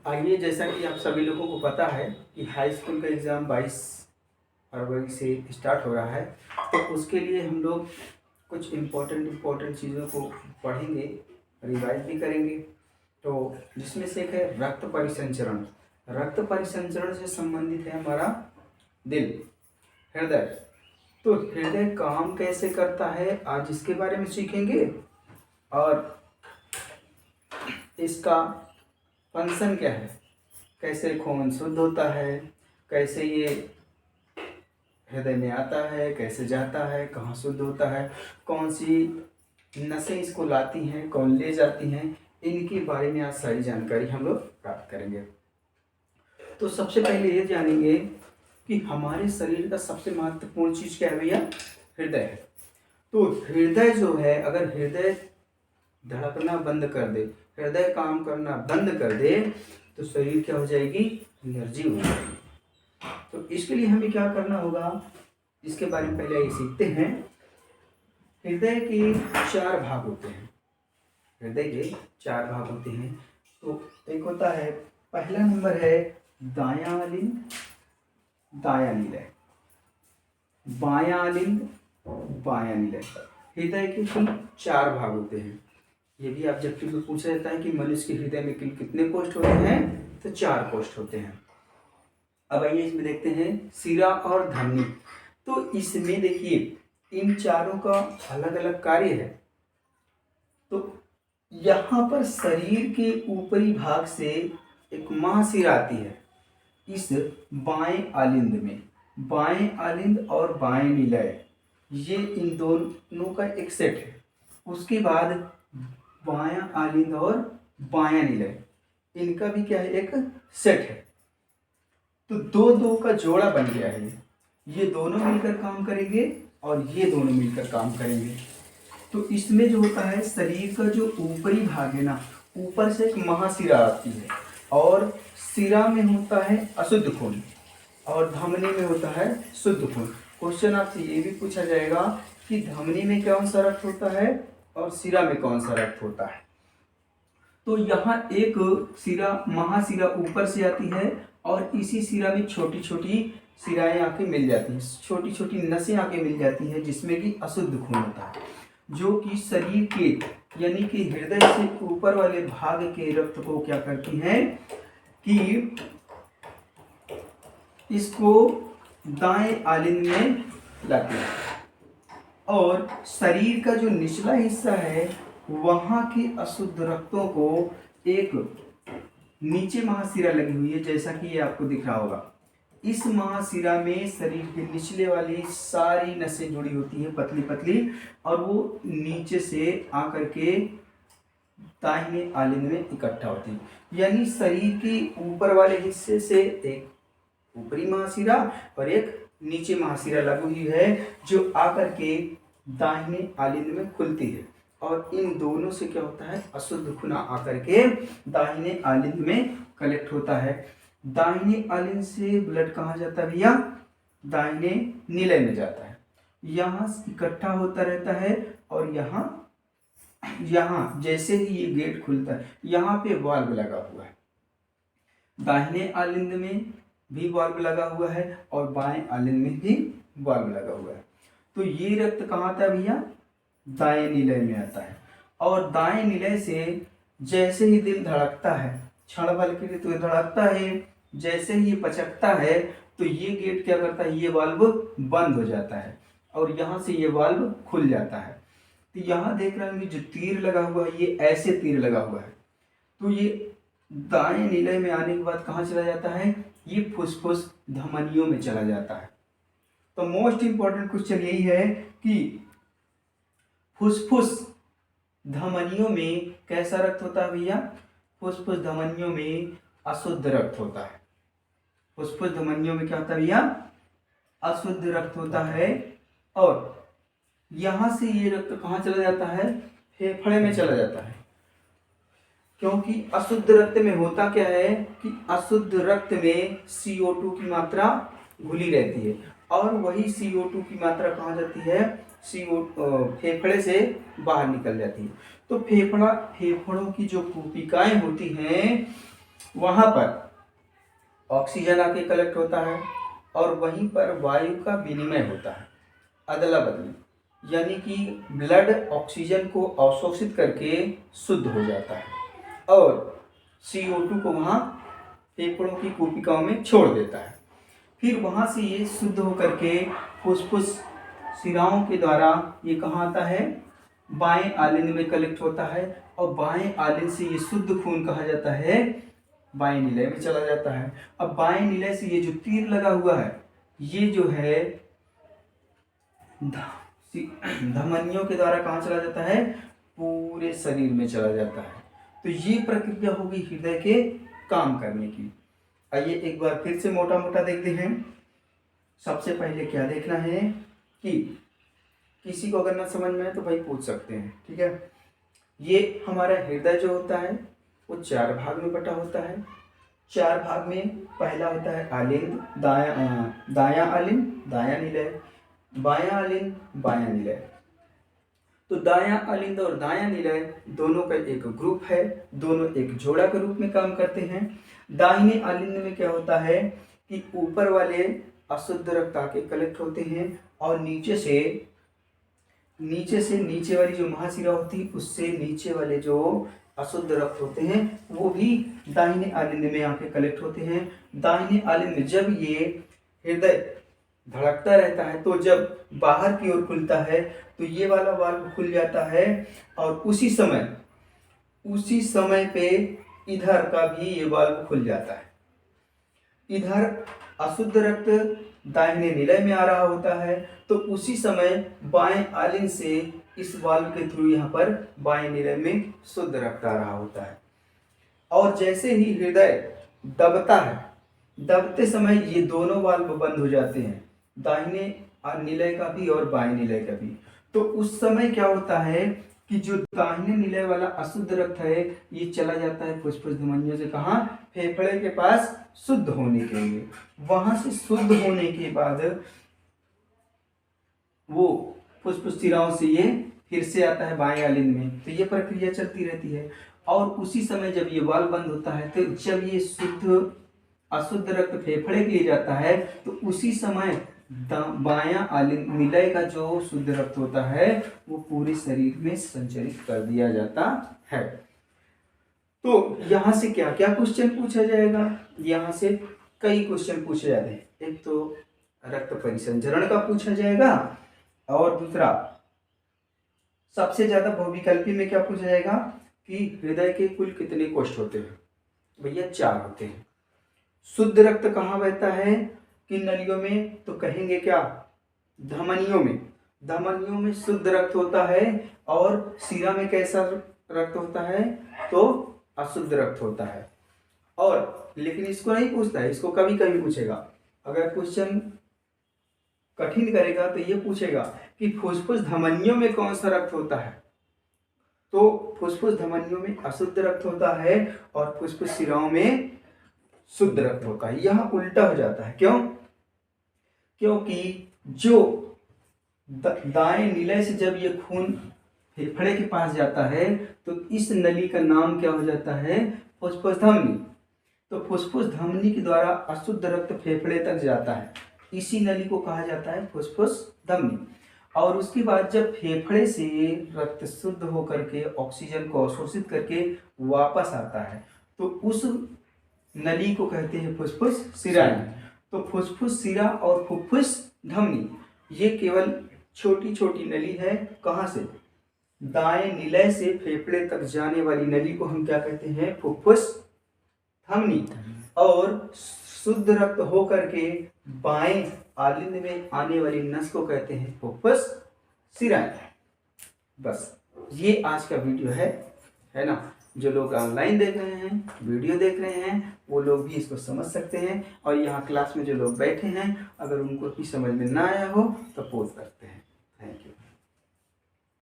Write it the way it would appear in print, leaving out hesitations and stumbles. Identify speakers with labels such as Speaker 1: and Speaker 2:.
Speaker 1: आइए, जैसा कि आप सभी लोगों को पता है कि हाई स्कूल का एग्ज़ाम 22 फरवरी से स्टार्ट हो रहा है। तो उसके लिए हम लोग कुछ इम्पोर्टेंट चीज़ों को पढ़ेंगे, रिवाइज भी करेंगे। तो जिसमें से एक है रक्त परिसंचरण। रक्त परिसंचरण से संबंधित है हमारा दिल, हृदय। तो हृदय काम कैसे करता है आज इसके बारे में सीखेंगे, और इसका फंक्शन क्या है, कैसे खून शुद्ध होता है, कैसे ये हृदय में आता है, कैसे जाता है, कहाँ शुद्ध होता है, कौन सी नसें इसको लाती हैं, कौन ले जाती हैं, इनके बारे में आज सारी जानकारी हम लोग प्राप्त करेंगे। तो सबसे पहले ये जानेंगे कि हमारे शरीर का सबसे महत्वपूर्ण चीज़ क्या है भैया? हृदय है। तो हृदय जो है, अगर हृदय धड़कना बंद कर दे, हृदय काम करना बंद कर दे, तो शरीर क्या हो जाएगी? निर्जीव हो जाएगी। तो इसके लिए हमें क्या करना होगा, इसके बारे में पहले ये सीखते हैं। हृदय के 4 भाग होते हैं। हृदय के 4 भाग होते हैं। तो एक होता है, पहला नंबर है दायां लिंग, दायां निलय, बायां लिंग, बायां निलय। हृदय के कुल 4 भाग होते हैं। ये भी ऑब्जेक्टिव में पूछा जाता है कि मनुष्य के हृदय में कितने कोष्ठ होते हैं? तो 4 कोष्ठ होते हैं। अब आइए इसमें देखते हैं सिरा और धमनी। तो इसमें देखिए, इन चारों का अलग अलग कार्य है। तो यहाँ पर शरीर के ऊपरी भाग से एक महाशिरा आती है। इस बाएं आलिंद में, बाएं आलिंद और बाएं निलय, ये इन दोनों का एक सेट है। उसके बाद बायां आलिंद और बायां निलय, इनका भी क्या है? एक सेट है। तो दो दो का जोड़ा बन गया है। ये दोनों मिलकर काम करेंगे और ये दोनों मिलकर काम करेंगे। तो इसमें जो होता है, शरीर का जो ऊपरी भाग है ना, ऊपर से एक महाशिरा आती है, और शिरा में होता है अशुद्ध खून और धमनी में होता है शुद्ध खून। क्वेश्चन आपसे ये भी पूछा जाएगा कि धमनी में कौन सा रक्त होता है और शिरा में कौन सा रक्त होता है। तो यहाँ एक शिरा, महाशिरा ऊपर से आती है, और इसी शिरा में छोटी छोटी शिराएं आके मिल जाती हैं, छोटी छोटी नसें आके मिल जाती हैं, जिसमें कि अशुद्ध खून होता है, जो कि शरीर के यानी कि हृदय से ऊपर वाले भाग के रक्त को क्या करती हैं कि इसको दाएं आलिंद में लाती है। और शरीर का जो निचला हिस्सा है, वहां के अशुद्ध रक्तों को एक नीचे महाशिरा लगी हुई है, जैसा कि ये आपको दिख रहा होगा। इस महाशिरा में शरीर के निचले वाली सारी नसें जुड़ी होती हैं, पतली पतली, और वो नीचे से आकर के दाहिने आलिंद में इकट्ठा होती है। यानी शरीर के ऊपर वाले हिस्से से एक ऊपरी महाशिरा और एक नीचे महाशिरा लगी हुई है, जो आकर के दाहिने आलिंद में खुलती है, और इन दोनों से क्या होता है? अशुद्ध खून आकर के दाहिने आलिंद में कलेक्ट होता है। दाहिने आलिंद से ब्लड कहाँ जाता है भैया? दाहिने निलय में जाता है। यहाँ इकट्ठा होता रहता है, और यहाँ जैसे ही ये गेट खुलता है, यहाँ पे वाल्व लगा हुआ है। दाहिने आलिंद में भी वाल्व लगा हुआ है और बाएं आलिंद में भी वाल्व लगा हुआ है। तो ये रक्त कहाँ आता है भैया? दाएं निलय में आता है। और दाएं निलय से जैसे ही दिल धड़कता है, क्षण भर के लिए तो धड़कता है, जैसे ही पचकता है, तो ये गेट क्या करता है? ये वाल्व बंद हो जाता है, और यहाँ से ये वाल्व खुल जाता है। तो यहाँ देख रहे होंगे जो तीर लगा हुआ है, ये ऐसे तीर लगा हुआ है। तो ये दाएं निलय में आने के बाद कहाँ चला जाता है? ये फुसफुस धमनियों में चला जाता है। तो मोस्ट इंपॉर्टेंट क्वेश्चन यही है कि फुसफुस धमनियों में कैसा रक्त होता है भैया? फुसफुस धमनियों में अशुद्ध रक्त होता है। फुसफुस धमनियों में क्या होता है भैया? अशुद्ध रक्त होता है। और यहां से ये रक्त कहाँ चला जाता है? फेफड़े में चला जाता है। क्योंकि अशुद्ध रक्त में होता क्या है कि अशुद्ध रक्त में CO2 की मात्रा घुली रहती है, और वही CO2 की मात्रा कहाँ जाती है? फेफड़े से बाहर निकल जाती है। तो फेफड़ों की जो कोशिकाएं होती हैं, वहाँ पर ऑक्सीजन आके कलेक्ट होता है और वहीं पर वायु का विनिमय होता है, अदला बदली, यानी कि ब्लड ऑक्सीजन को अवशोषित करके शुद्ध हो जाता है और CO2 को वहाँ फेफड़ों की कोशिकाओं में छोड़ देता है। फिर वहाँ से ये शुद्ध होकर के फुफ्फुस शिराओं के द्वारा ये कहाँ आता है, बाएं आलिंद में कलेक्ट होता है और बाएं आलिंद से ये शुद्ध खून कहा जाता है बाएं निलय में चला जाता है। अब बाएं निलय से ये जो तीर लगा हुआ है ये जो है धमनियों के द्वारा कहाँ चला जाता है, पूरे शरीर में चला जाता है। तो ये प्रक्रिया होगी हृदय के काम करने की। आइए एक बार फिर से मोटा मोटा देखते हैं। सबसे पहले क्या देखना है कि किसी को अगर ना समझ में है तो भाई पूछ सकते हैं, ठीक है। ये हमारा हृदय जो होता है वो 4 भाग में बटा होता है। 4 भाग में पहला होता है आलिंद, दायां आलिंद, दायां निलय, बायां आलिंद, बायां निलय। तो दायां आलिंद और दायां निलय दोनों का एक ग्रुप है, दोनों एक जोड़ा के रूप में काम करते हैं। दाहिने आलिंद में क्या होता है कि ऊपर वाले अशुद्ध रक्त आके कलेक्ट होते हैं और नीचे से नीचे वाली जो महाशिरा होती है उससे नीचे वाले जो अशुद्ध रक्त होते हैं वो भी दाहिने आलिंद में आके कलेक्ट होते हैं। दाहिने आलिंद में जब ये हृदय धड़कता रहता है तो जब बाहर की ओर खुलता है तो ये वाला वाल्व खुल जाता है और उसी समय पे इधर का भी ये वाल्व खुल जाता है। इधर अशुद्ध रक्त दाहिने निलय में आ रहा होता है तो उसी समय बाएं आलिंद से इस वाल्व के थ्रू यहाँ पर बाएं निलय में शुद्ध रक्त आ रहा होता है। और जैसे ही हृदय दबता है, दबते समय ये दोनों वाल्व बंद हो जाते हैं, दाहिने निलय का भी और बाएं निलय का भी। तो उस समय क्या होता है कि जो दाहिने निलय वाला अशुद्ध रक्त है ये चला जाता है फुफ्फुस धमनियों से कहाँ, फेफड़े के पास शुद्ध होने के लिए। वहां से शुद्ध होने के बाद वो फुफ्फुस शिराओं से ये फिर से आता है बाएं आलिंद में। तो ये प्रक्रिया चलती रहती है और उसी समय जब ये वाल्व बंद होता है तो जब ये अशुद्ध रक्त फेफड़े के लिए जाता है तो उसी समय बायां आलिंद निलय का जो शुद्ध रक्त होता है वो पूरे शरीर में संचरित कर दिया जाता है। तो यहाँ से क्या क्या क्वेश्चन पूछा जाएगा, यहाँ से कई क्वेश्चन पूछे जाते हैं। एक तो रक्त परिसंचरण का पूछा जाएगा और दूसरा सबसे ज्यादा बहुविकल्पी में क्या पूछा जाएगा कि हृदय के कुल कितने कोष्ठ होते हैं। भैया 4 होते हैं। शुद्ध रक्त कहाँ बहता है, किन नलियों में, तो कहेंगे क्या, धमनियों में। धमनियों में शुद्ध रक्त होता है और शिरा में कैसा रक्त होता है, तो अशुद्ध रक्त होता है। और लेकिन इसको नहीं पूछता है, इसको कभी कभी पूछेगा। अगर क्वेश्चन कठिन करेगा तो ये पूछेगा कि फुफ्फुस धमनियों में कौन सा रक्त होता है, तो फुफ्फुस धमनियों में अशुद्ध रक्त होता है और फुफ्फुस शिराओं में शुद्ध रक्त होता है। यह उल्टा हो जाता है। क्यों? क्योंकि जो दाएं निलय से जब ये खून फेफड़े के पास जाता है तो इस नली का नाम क्या हो जाता है, फुफ्फुस धमनी। तो फुफ्फुस धमनी के द्वारा अशुद्ध रक्त फेफड़े तक जाता है, इसी नली को कहा जाता है फुफ्फुस धमनी। और उसके बाद जब फेफड़े से रक्त शुद्ध होकर के ऑक्सीजन को अवशोषित करके वापस आता है तो उस नली को कहते हैं फुफ्फुस शिरा। तो फुफ्फुस शिरा और फुफ्फुस धमनी ये केवल छोटी छोटी नली है। कहाँ से, दाएं निलय से फेफड़े तक जाने वाली नली को हम क्या कहते हैं, फुफ्फुस धमनी। और शुद्ध रक्त होकर के बाएं आलिंद में आने वाली नस को कहते हैं फुफ्फुस शिरा। बस ये आज का वीडियो है ना। जो लोग ऑनलाइन देख रहे हैं, वीडियो देख रहे हैं, वो लोग भी इसको समझ सकते हैं। और यहाँ क्लास में जो लोग बैठे हैं अगर उनको भी समझ में ना आया हो तो पोस्ट करते हैं।